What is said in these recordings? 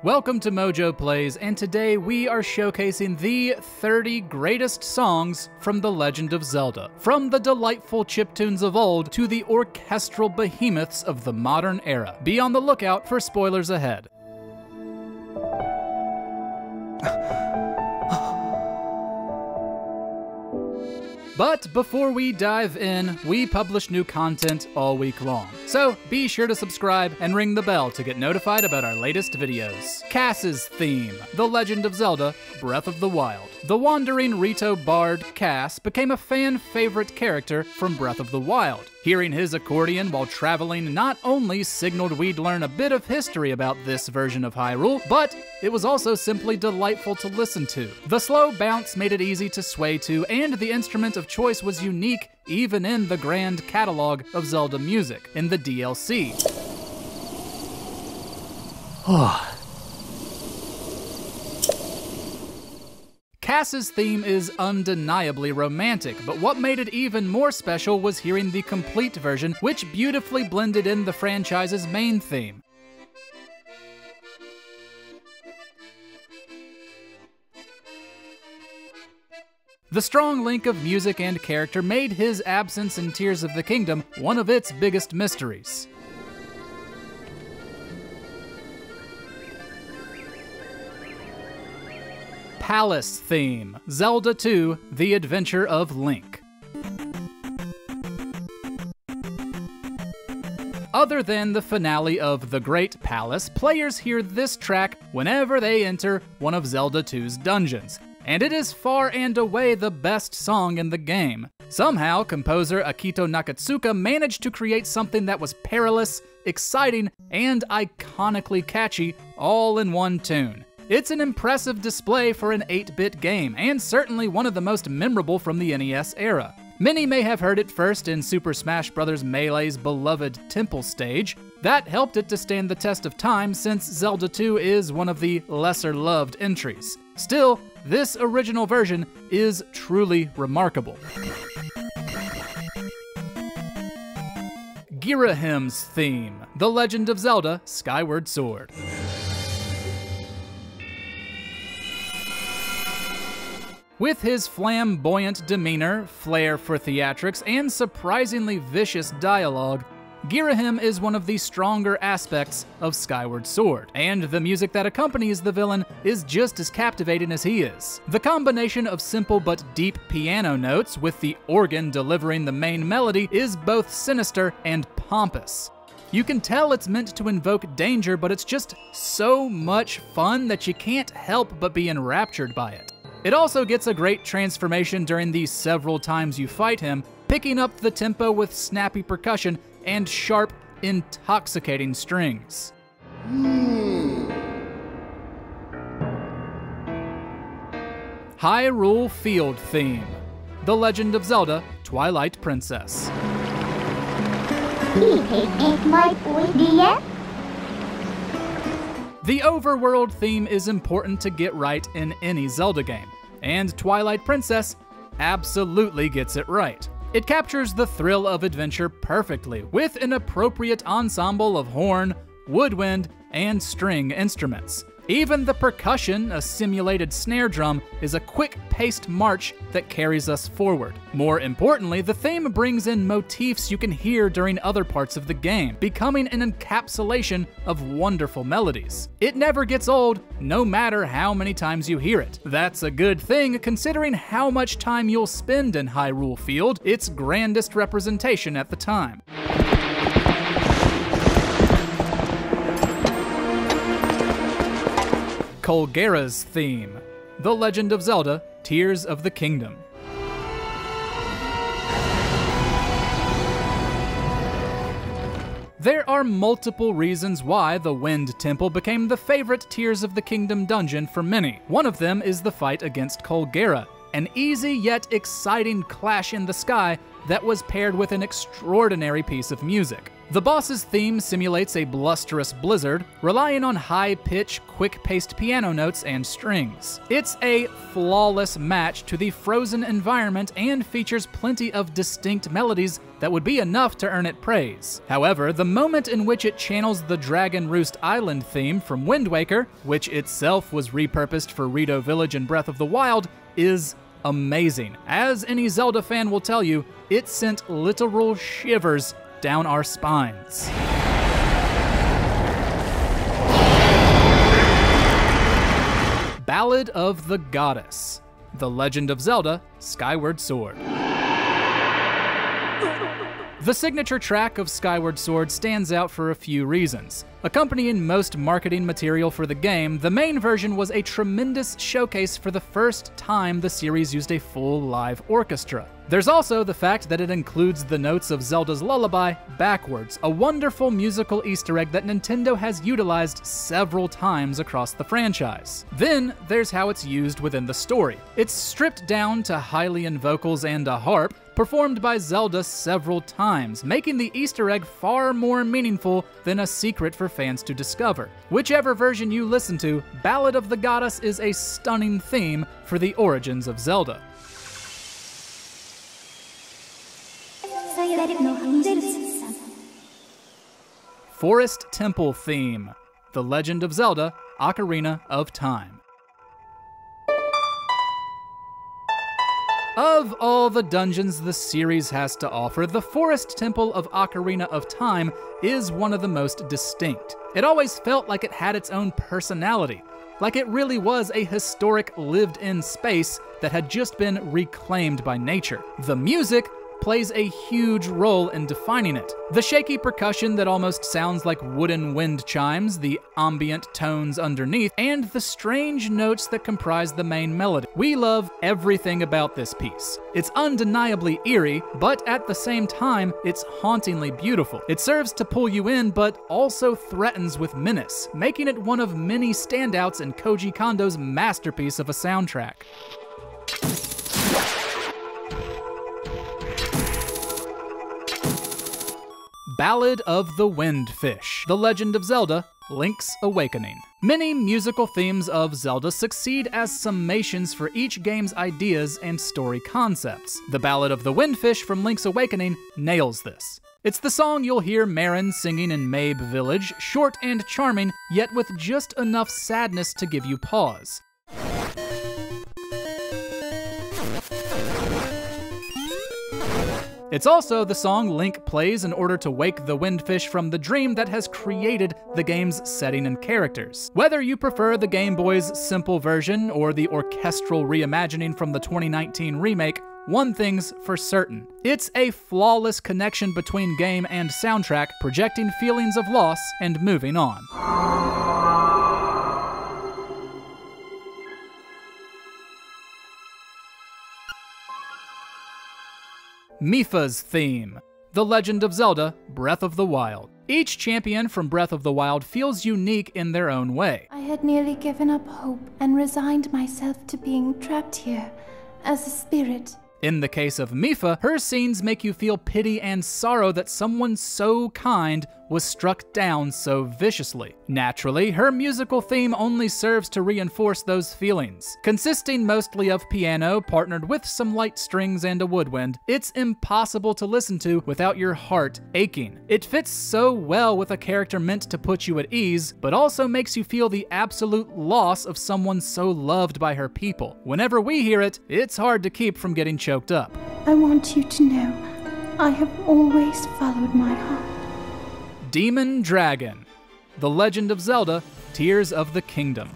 Welcome to MojoPlays, and today we are showcasing the 30 greatest songs from The Legend of Zelda. From the delightful chiptunes of old to the orchestral behemoths of the modern era. Be on the lookout for spoilers ahead. But before we dive in, we publish new content all week long. So be sure to subscribe and ring the bell to get notified about our latest videos. Kass's Theme, The Legend of Zelda, Breath of the Wild. The wandering Rito bard Kass became a fan favorite character from Breath of the Wild. Hearing his accordion while traveling not only signaled we'd learn a bit of history about this version of Hyrule, but it was also simply delightful to listen to. The slow bounce made it easy to sway to, and the instrument of choice was unique even in the grand catalog of Zelda music in the DLC. Kass's theme is undeniably romantic, but what made it even more special was hearing the complete version, which beautifully blended in the franchise's main theme. The strong link of music and character made his absence in Tears of the Kingdom one of its biggest mysteries. Palace Theme, Zelda II, The Adventure of Link. Other than the finale of The Great Palace, players hear this track whenever they enter one of Zelda II's dungeons, and it is far and away the best song in the game. Somehow, composer Akito Nakatsuka managed to create something that was perilous, exciting, and iconically catchy all in one tune. It's an impressive display for an 8-bit game, and certainly one of the most memorable from the NES era. Many may have heard it first in Super Smash Bros. Melee's beloved Temple stage. That helped it to stand the test of time since Zelda II is one of the lesser-loved entries. Still, this original version is truly remarkable. Ghirahim's Theme, The Legend of Zelda: Skyward Sword. With his flamboyant demeanor, flair for theatrics, and surprisingly vicious dialogue, Ghirahim is one of the stronger aspects of Skyward Sword, and the music that accompanies the villain is just as captivating as he is. The combination of simple but deep piano notes with the organ delivering the main melody is both sinister and pompous. You can tell it's meant to invoke danger, but it's just so much fun that you can't help but be enraptured by it. It also gets a great transformation during the several times you fight him, picking up the tempo with snappy percussion and sharp, intoxicating strings. Hyrule Field Theme, The Legend of Zelda: Twilight Princess. The Overworld theme is important to get right in any Zelda game, and Twilight Princess absolutely gets it right. It captures the thrill of adventure perfectly, with an appropriate ensemble of horn, woodwind, and string instruments. Even the percussion, a simulated snare drum, is a quick-paced march that carries us forward. More importantly, the theme brings in motifs you can hear during other parts of the game, becoming an encapsulation of wonderful melodies. It never gets old, no matter how many times you hear it. That's a good thing, considering how much time you'll spend in Hyrule Field, its grandest representation at the time. Mulgara's Theme, The Legend of Zelda: Tears of the Kingdom. There are multiple reasons why the Wind Temple became the favorite Tears of the Kingdom dungeon for many. One of them is the fight against Mulgara, an easy yet exciting clash in the sky that was paired with an extraordinary piece of music. The boss's theme simulates a blusterous blizzard, relying on high-pitch, quick-paced piano notes and strings. It's a flawless match to the frozen environment and features plenty of distinct melodies that would be enough to earn it praise. However, the moment in which it channels the Dragon Roost Island theme from Wind Waker, which itself was repurposed for Rito Village and Breath of the Wild, is amazing. As any Zelda fan will tell you, it sent literal shivers down our spines. Ballad of the Goddess, The Legend of Zelda: Skyward Sword. The signature track of Skyward Sword stands out for a few reasons. Accompanying most marketing material for the game, the main version was a tremendous showcase for the first time the series used a full live orchestra. There's also the fact that it includes the notes of Zelda's Lullaby backwards, a wonderful musical Easter egg that Nintendo has utilized several times across the franchise. Then, there's how it's used within the story. It's stripped down to Hylian vocals and a harp, performed by Zelda several times, making the Easter egg far more meaningful than a secret for fans to discover. Whichever version you listen to, Ballad of the Goddess is a stunning theme for the origins of Zelda. Forest Temple Theme, The Legend of Zelda: Ocarina of Time. Of all the dungeons the series has to offer, the Forest Temple of Ocarina of Time is one of the most distinct. It always felt like it had its own personality, like it really was a historic lived-in space that had just been reclaimed by nature. The music plays a huge role in defining it. The shaky percussion that almost sounds like wooden wind chimes, the ambient tones underneath, and the strange notes that comprise the main melody. We love everything about this piece. It's undeniably eerie, but at the same time, it's hauntingly beautiful. It serves to pull you in, but also threatens with menace, making it one of many standouts in Koji Kondo's masterpiece of a soundtrack. Ballad of the Windfish, The Legend of Zelda: Link's Awakening. Many musical themes of Zelda succeed as summations for each game's ideas and story concepts. The Ballad of the Windfish from Link's Awakening nails this. It's the song you'll hear Marin singing in Mabe Village, short and charming, yet with just enough sadness to give you pause. It's also the song Link plays in order to wake the Windfish from the dream that has created the game's setting and characters. Whether you prefer the Game Boy's simple version or the orchestral reimagining from the 2019 remake, one thing's for certain. It's a flawless connection between game and soundtrack, projecting feelings of loss and moving on. Mipha's Theme, The Legend of Zelda: Breath of the Wild. Each champion from Breath of the Wild feels unique in their own way. I had nearly given up hope and resigned myself to being trapped here as a spirit. In the case of Mipha, her scenes make you feel pity and sorrow that someone so kind was struck down so viciously. Naturally, her musical theme only serves to reinforce those feelings. Consisting mostly of piano partnered with some light strings and a woodwind, it's impossible to listen to without your heart aching. It fits so well with a character meant to put you at ease, but also makes you feel the absolute loss of someone so loved by her people. Whenever we hear it, it's hard to keep from getting choked up. I want you to know, I have always followed my heart. Demon Dragon, The Legend of Zelda: Tears of the Kingdom.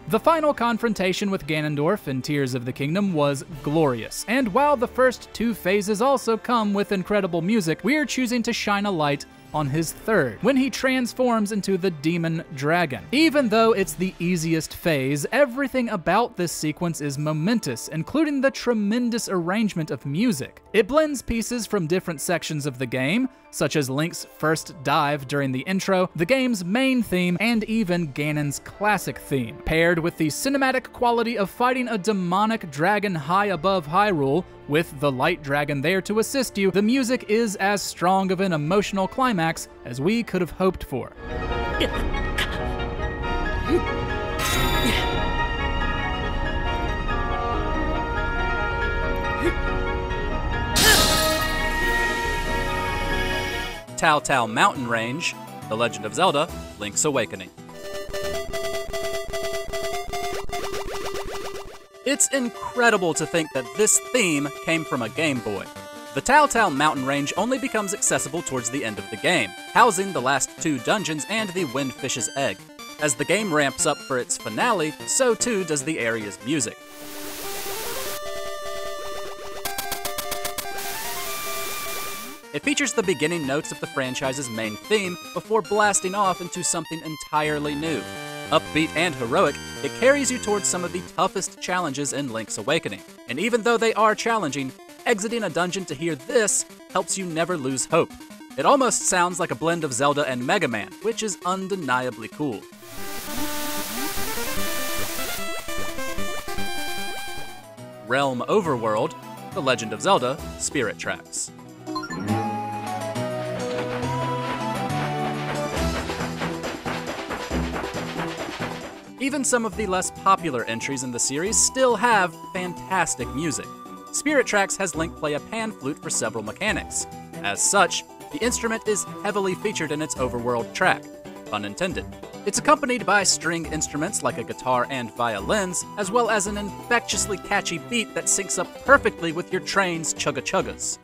The final confrontation with Ganondorf in Tears of the Kingdom was glorious, and while the first two phases also come with incredible music, we're choosing to shine a light on his third, when he transforms into the Demon Dragon. Even though it's the easiest phase, everything about this sequence is momentous, including the tremendous arrangement of music. It blends pieces from different sections of the game, such as Link's first dive during the intro, the game's main theme, and even Ganon's classic theme. Paired with the cinematic quality of fighting a demonic dragon high above Hyrule, with the light dragon there to assist you, the music is as strong of an emotional climax as we could have hoped for. Ttal Mountain Range, The Legend of Zelda: Link's Awakening. It's incredible to think that this theme came from a Game Boy. The Ttal Mountain Range only becomes accessible towards the end of the game, housing the last 2 dungeons and the Windfish's egg. As the game ramps up for its finale, so too does the area's music. It features the beginning notes of the franchise's main theme before blasting off into something entirely new. Upbeat and heroic, it carries you towards some of the toughest challenges in Link's Awakening. And even though they are challenging, exiting a dungeon to hear this helps you never lose hope. It almost sounds like a blend of Zelda and Mega Man, which is undeniably cool. Realm Overworld, The Legend of Zelda: Spirit Tracks. Even some of the less popular entries in the series still have fantastic music. Spirit Tracks has Link play a pan flute for several mechanics. As such, the instrument is heavily featured in its Overworld track, pun intended. It's accompanied by string instruments like a guitar and violins, as well as an infectiously catchy beat that syncs up perfectly with your train's chugga-chuggas.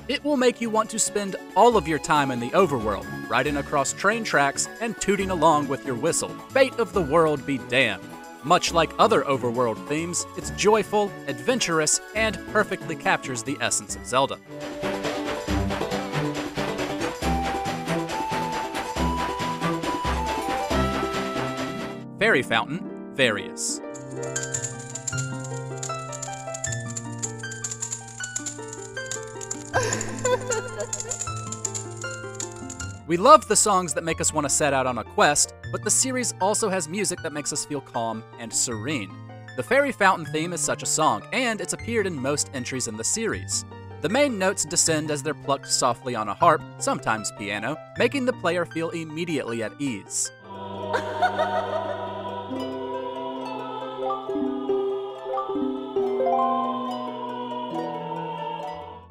It will make you want to spend all of your time in the Overworld, riding across train tracks and tooting along with your whistle. Fate of the world be damned. Much like other Overworld themes, it's joyful, adventurous, and perfectly captures the essence of Zelda. Fairy Fountain, Various. We love the songs that make us want to set out on a quest, but the series also has music that makes us feel calm and serene. The Fairy Fountain theme is such a song, and it's appeared in most entries in the series. The main notes descend as they're plucked softly on a harp, sometimes piano, making the player feel immediately at ease.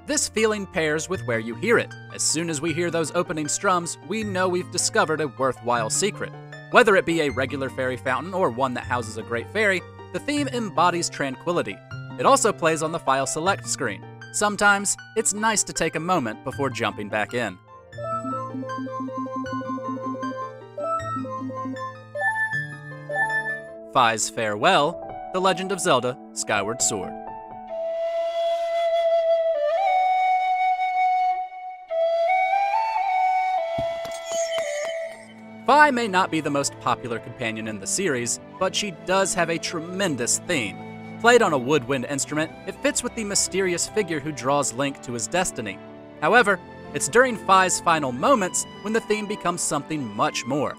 This feeling pairs with where you hear it. As soon as we hear those opening strums, we know we've discovered a worthwhile secret. Whether it be a regular fairy fountain or one that houses a great fairy, the theme embodies tranquility. It also plays on the file select screen. Sometimes, it's nice to take a moment before jumping back in. Fi's Farewell, The Legend of Zelda: Skyward Sword. Fi may not be the most popular companion in the series, but she does have a tremendous theme. Played on a woodwind instrument, it fits with the mysterious figure who draws Link to his destiny. However, it's during Fi's final moments when the theme becomes something much more.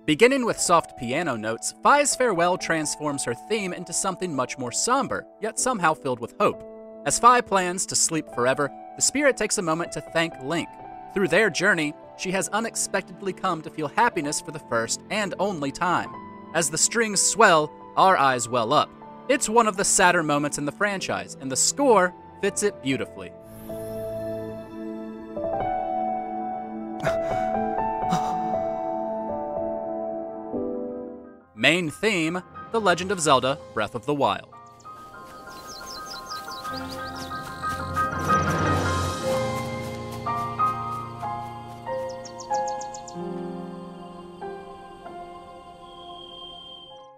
Beginning with soft piano notes, Fi's Farewell transforms her theme into something much more somber, yet somehow filled with hope. As Fi plans to sleep forever, the spirit takes a moment to thank Link. Through their journey, she has unexpectedly come to feel happiness for the first and only time. As the strings swell, our eyes well up. It's one of the sadder moments in the franchise, and the score fits it beautifully. Main theme, The Legend of Zelda: Breath of the Wild.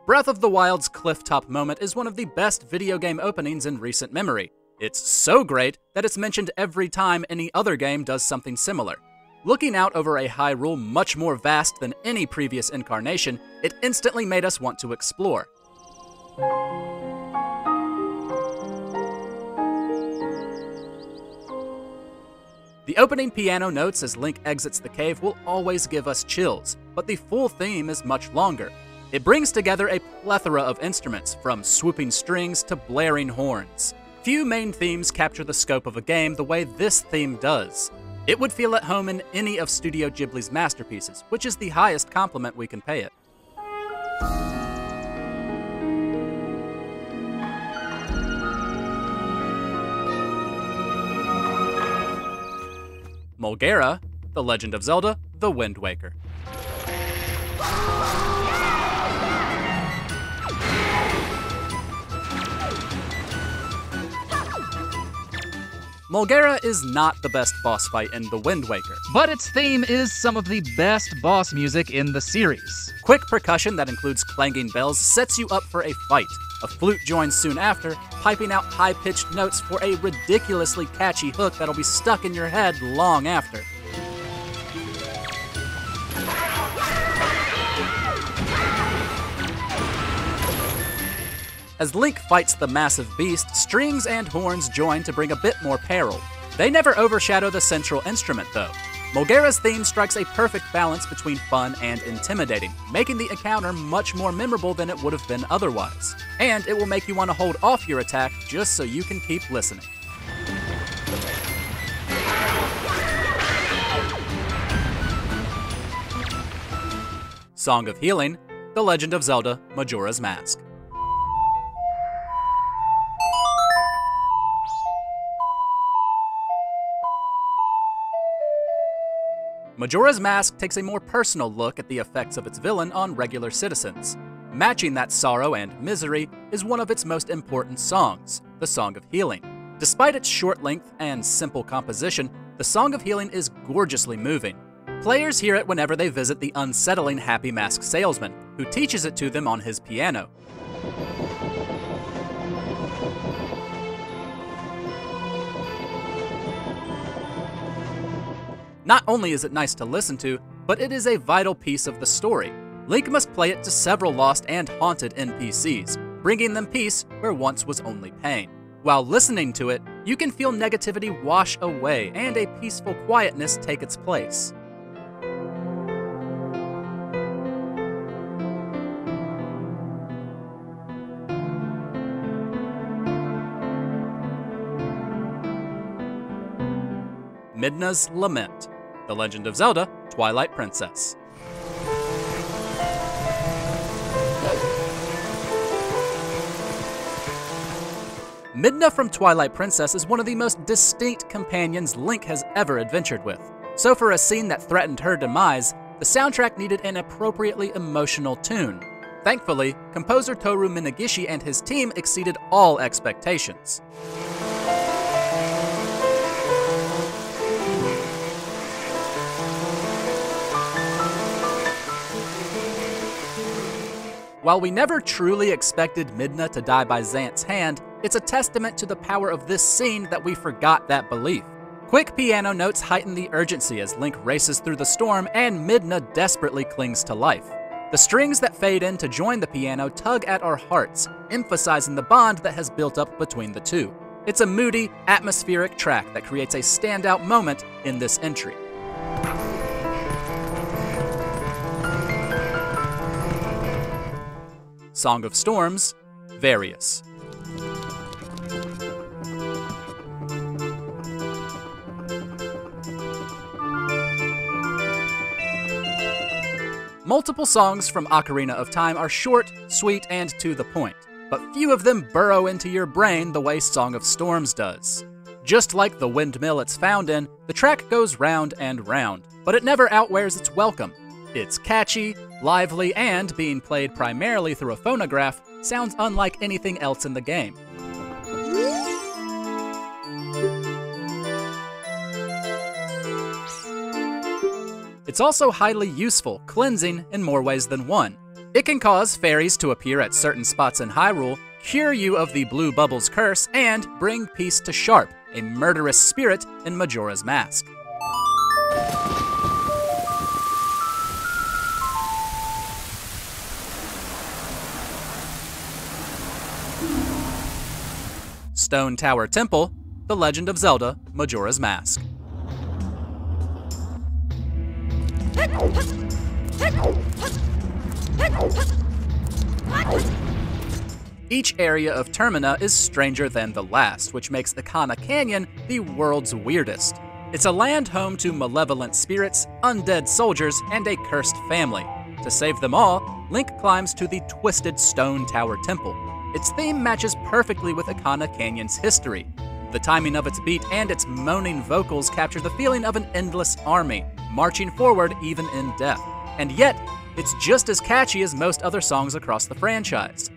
Breath of the Wild's clifftop moment is one of the best video game openings in recent memory. It's so great that it's mentioned every time any other game does something similar. Looking out over a Hyrule much more vast than any previous incarnation, it instantly made us want to explore. The opening piano notes as Link exits the cave will always give us chills, but the full theme is much longer. It brings together a plethora of instruments, from swooping strings to blaring horns. Few main themes capture the scope of a game the way this theme does. It would feel at home in any of Studio Ghibli's masterpieces, which is the highest compliment we can pay it. Mulgara, The Legend of Zelda: The Wind Waker. Mulgara is not the best boss fight in The Wind Waker, but its theme is some of the best boss music in the series. Quick percussion that includes clanging bells sets you up for a fight. A flute joins soon after, piping out high-pitched notes for a ridiculously catchy hook that'll be stuck in your head long after. As Link fights the massive beast, strings and horns join to bring a bit more peril. They never overshadow the central instrument, though. Mulgara's theme strikes a perfect balance between fun and intimidating, making the encounter much more memorable than it would have been otherwise. And it will make you want to hold off your attack just so you can keep listening. Song of Healing: The Legend of Zelda: Majora's Mask. Majora's Mask takes a more personal look at the effects of its villain on regular citizens. Matching that sorrow and misery is one of its most important songs, the Song of Healing. Despite its short length and simple composition, the Song of Healing is gorgeously moving. Players hear it whenever they visit the unsettling Happy Mask salesman, who teaches it to them on his piano. Not only is it nice to listen to, but it is a vital piece of the story. Link must play it to several lost and haunted NPCs, bringing them peace where once was only pain. While listening to it, you can feel negativity wash away and a peaceful quietness take its place. Midnas Lament: The Legend of Zelda: Twilight Princess. Midna from Twilight Princess is one of the most distinct companions Link has ever adventured with. So for a scene that threatened her demise, the soundtrack needed an appropriately emotional tune. Thankfully, composer Toru Minagishi and his team exceeded all expectations. While we never truly expected Midna to die by Xant's hand, it's a testament to the power of this scene that we forgot that belief. Quick piano notes heighten the urgency as Link races through the storm and Midna desperately clings to life. The strings that fade in to join the piano tug at our hearts, emphasizing the bond that has built up between the two. It's a moody, atmospheric track that creates a standout moment in this entry. Song of Storms: Various. Multiple songs from Ocarina of Time are short, sweet, and to the point, but few of them burrow into your brain the way Song of Storms does. Just like the windmill it's found in, the track goes round and round, but it never outwears its welcome. It's catchy, lively, and being played primarily through a phonograph, sounds unlike anything else in the game. It's also highly useful, cleansing in more ways than one. It can cause fairies to appear at certain spots in Hyrule, cure you of the Blue Bubble's curse, and bring peace to Sharp, a murderous spirit in Majora's Mask. Stone Tower Temple, The Legend of Zelda, Majora's Mask. Each area of Termina is stranger than the last, which makes Ikana Canyon the world's weirdest. It's a land home to malevolent spirits, undead soldiers, and a cursed family. To save them all, Link climbs to the Twisted Stone Tower Temple. Its theme matches perfectly with Ikana Canyon's history. The timing of its beat and its moaning vocals capture the feeling of an endless army, marching forward even in death. And yet, it's just as catchy as most other songs across the franchise.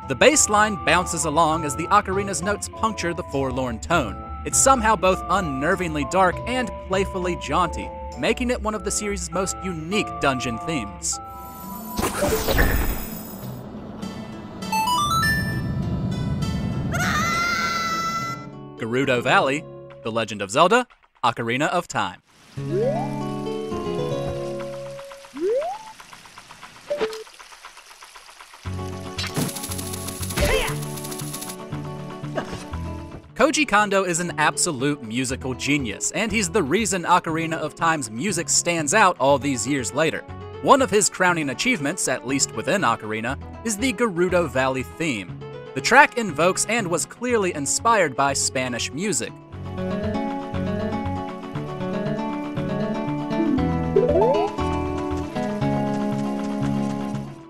The bass line bounces along as the ocarina's notes puncture the forlorn tone. It's somehow both unnervingly dark and playfully jaunty, making it one of the series' most unique dungeon themes. Garuda Valley, The Legend of Zelda, Ocarina of Time. Koji Kondo is an absolute musical genius, and he's the reason Ocarina of Time's music stands out all these years later. One of his crowning achievements, at least within Ocarina, is the Garuda Valley theme. The track invokes and was clearly inspired by Spanish music.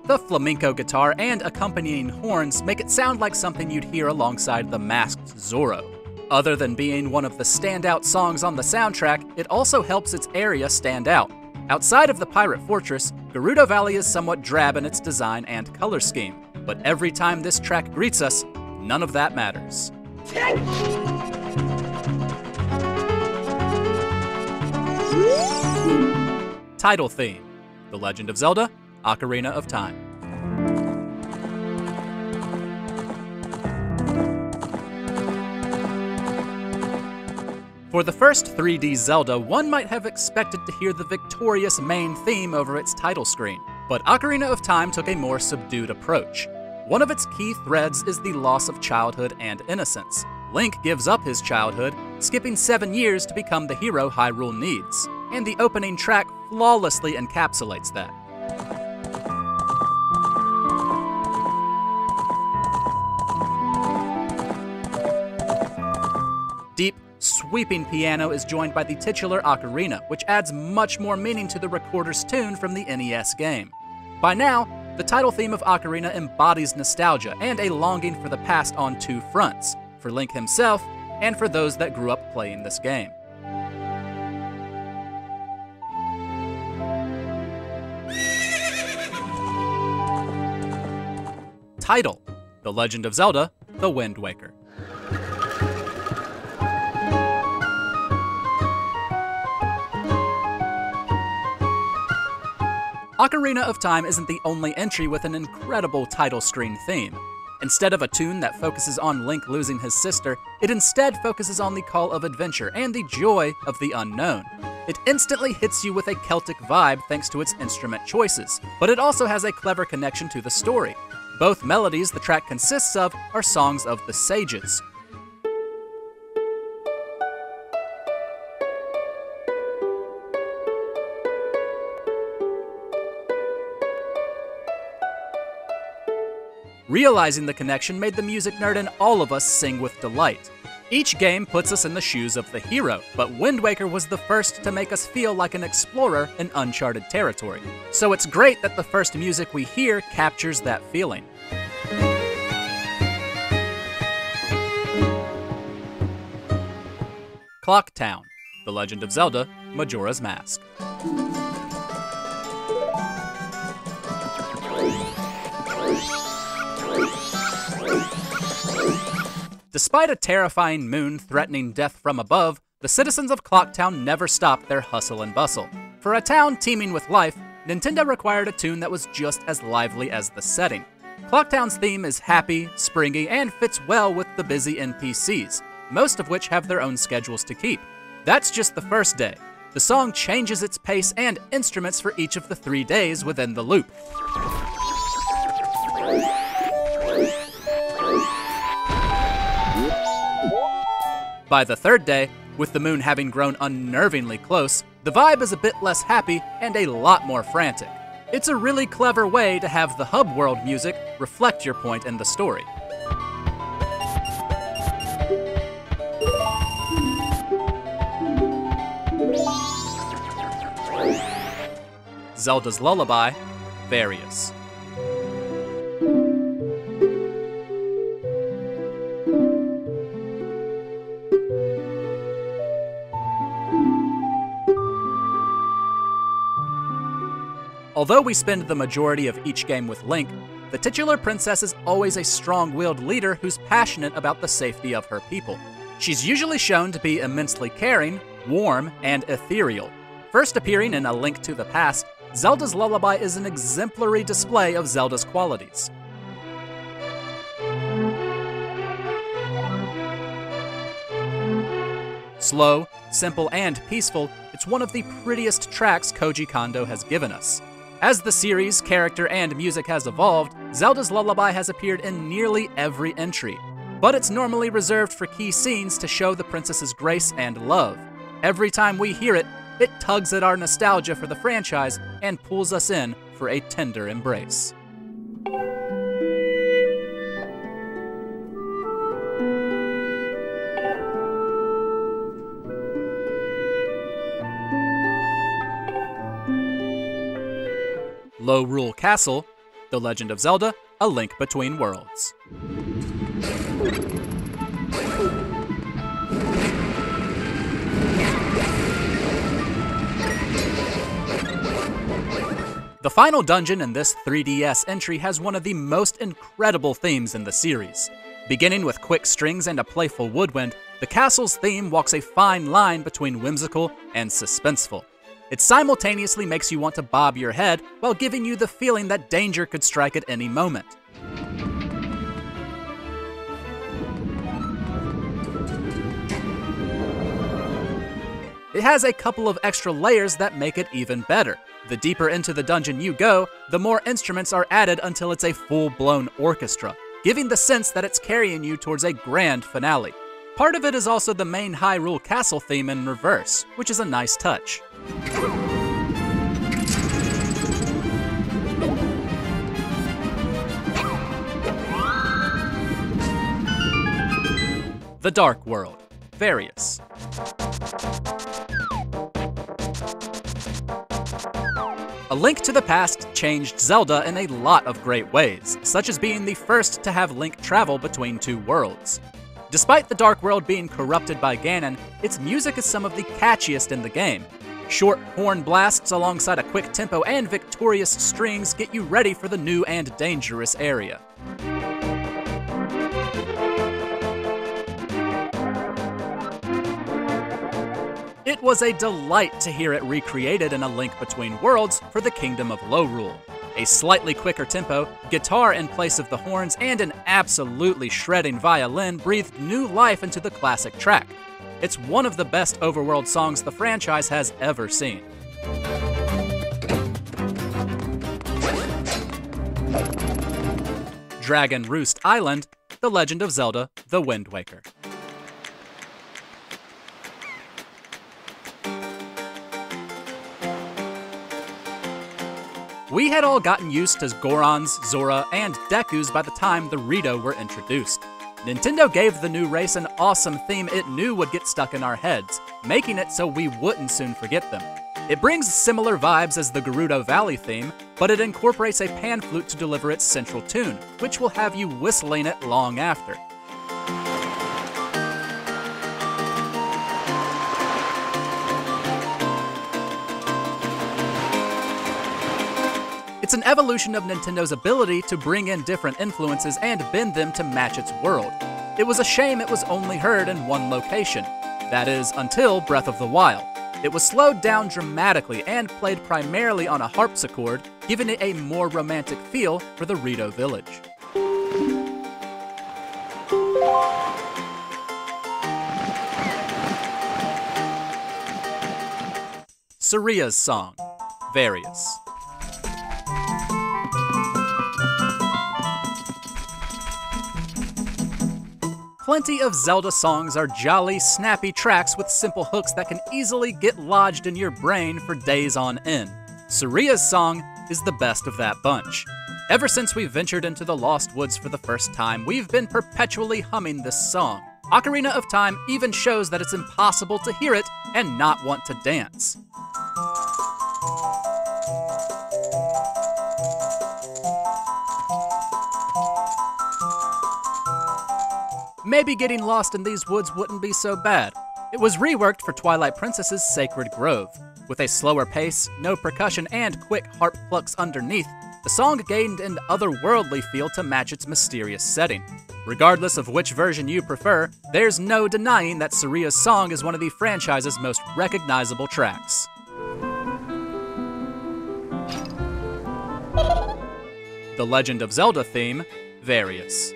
The flamenco guitar and accompanying horns make it sound like something you'd hear alongside the masked Zoro. Other than being one of the standout songs on the soundtrack, it also helps its area stand out. Outside of the Pirate Fortress, Garuda Valley is somewhat drab in its design and color scheme, but every time this track greets us, none of that matters. Title theme, The Legend of Zelda, Ocarina of Time. For the first 3D Zelda, one might have expected to hear the victorious main theme over its title screen, but Ocarina of Time took a more subdued approach. One of its key threads is the loss of childhood and innocence. Link gives up his childhood, skipping 7 years to become the hero Hyrule needs, and the opening track flawlessly encapsulates that. Deep, sweeping piano is joined by the titular ocarina, which adds much more meaning to the recorder's tune from the NES game. By now, the title theme of Ocarina embodies nostalgia and a longing for the past on two fronts, for Link himself and for those that grew up playing this game. Title, The Legend of Zelda, The Wind Waker. Ocarina of Time isn't the only entry with an incredible title screen theme. Instead of a tune that focuses on Link losing his sister, it instead focuses on the call of adventure and the joy of the unknown. It instantly hits you with a Celtic vibe thanks to its instrument choices, but it also has a clever connection to the story. Both melodies the track consists of are songs of the sages. Realizing the connection made the music nerd in all of us sing with delight. Each game puts us in the shoes of the hero, but Wind Waker was the first to make us feel like an explorer in uncharted territory. So it's great that the first music we hear captures that feeling. Clock Town, The Legend of Zelda, Majora's Mask. Despite a terrifying moon threatening death from above, the citizens of Clocktown never stopped their hustle and bustle. For a town teeming with life, Nintendo required a tune that was just as lively as the setting. Clocktown's theme is happy, springy, and fits well with the busy NPCs, most of which have their own schedules to keep. That's just the first day. The song changes its pace and instruments for each of the 3 days within the loop. By the third day, with the moon having grown unnervingly close, the vibe is a bit less happy and a lot more frantic. It's a really clever way to have the hub world music reflect your point in the story. Zelda's Lullaby, Various. Although we spend the majority of each game with Link, the titular princess is always a strong-willed leader who's passionate about the safety of her people. She's usually shown to be immensely caring, warm, and ethereal. First appearing in A Link to the Past, Zelda's Lullaby is an exemplary display of Zelda's qualities. Slow, simple, and peaceful, it's one of the prettiest tracks Koji Kondo has given us. As the series, character, and music has evolved, Zelda's Lullaby has appeared in nearly every entry, but it's normally reserved for key scenes to show the princess's grace and love. Every time we hear it, it tugs at our nostalgia for the franchise and pulls us in for a tender embrace. Hyrule Castle, The Legend of Zelda: A Link Between Worlds. The final dungeon in this 3DS entry has one of the most incredible themes in the series. Beginning with quick strings and a playful woodwind, the castle's theme walks a fine line between whimsical and suspenseful. It simultaneously makes you want to bob your head while giving you the feeling that danger could strike at any moment. It has a couple of extra layers that make it even better. The deeper into the dungeon you go, the more instruments are added until it's a full-blown orchestra, giving the sense that it's carrying you towards a grand finale. Part of it is also the main Hyrule Castle theme in reverse, which is a nice touch. The Dark World, Various. A Link to the Past changed Zelda in a lot of great ways, such as being the first to have Link travel between two worlds. Despite the Dark World being corrupted by Ganon, its music is some of the catchiest in the game. Short horn blasts alongside a quick tempo and victorious strings get you ready for the new and dangerous area. It was a delight to hear it recreated in A Link Between Worlds for the Kingdom of Lorule. A slightly quicker tempo, guitar in place of the horns, and an absolutely shredding violin breathed new life into the classic track. It's one of the best overworld songs the franchise has ever seen. Dragon Roost Island, The Legend of Zelda: The Wind Waker. We had all gotten used to Gorons, Zora, and Dekus by the time the Rito were introduced. Nintendo gave the new race an awesome theme it knew would get stuck in our heads, making it so we wouldn't soon forget them. It brings similar vibes as the Garuda Valley theme, but it incorporates a pan flute to deliver its central tune, which will have you whistling it long after. It's an evolution of Nintendo's ability to bring in different influences and bend them to match its world. It was a shame it was only heard in one location. That is, until Breath of the Wild. It was slowed down dramatically and played primarily on a harpsichord, giving it a more romantic feel for the Rito village. Seras Song, Various. Plenty of Zelda songs are jolly, snappy tracks with simple hooks that can easily get lodged in your brain for days on end. Seras Song is the best of that bunch. Ever since we ventured into the Lost Woods for the first time, we've been perpetually humming this song. Ocarina of Time even shows that it's impossible to hear it and not want to dance. Maybe getting lost in these woods wouldn't be so bad. It was reworked for Twilight Princess's Sacred Grove. With a slower pace, no percussion, and quick harp plucks underneath, the song gained an otherworldly feel to match its mysterious setting. Regardless of which version you prefer, there's no denying that Seras Song is one of the franchise's most recognizable tracks. The Legend of Zelda theme, Various.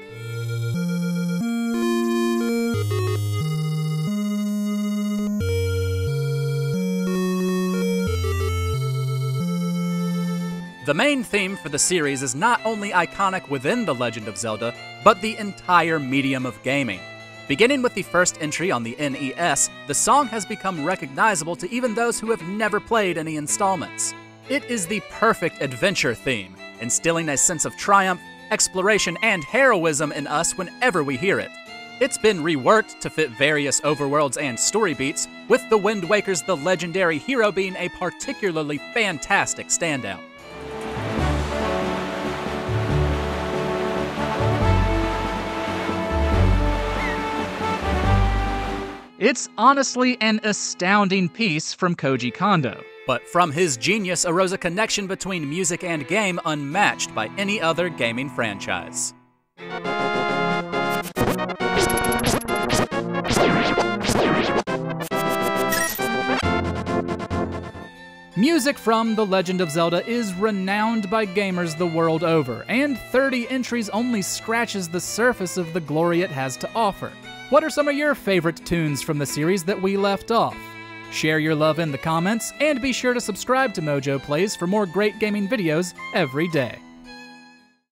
The main theme for the series is not only iconic within The Legend of Zelda, but the entire medium of gaming. Beginning with the first entry on the NES, the song has become recognizable to even those who have never played any installments. It is the perfect adventure theme, instilling a sense of triumph, exploration, and heroism in us whenever we hear it. It's been reworked to fit various overworlds and story beats, with the Wind Waker's The Legendary Hero being a particularly fantastic standout. It's honestly an astounding piece from Koji Kondo. But from his genius arose a connection between music and game unmatched by any other gaming franchise. Music from The Legend of Zelda is renowned by gamers the world over, and 30 entries only scratches the surface of the glory it has to offer. What are some of your favorite tunes from the series that we left off? Share your love in the comments, and be sure to subscribe to MojoPlays for more great gaming videos every day.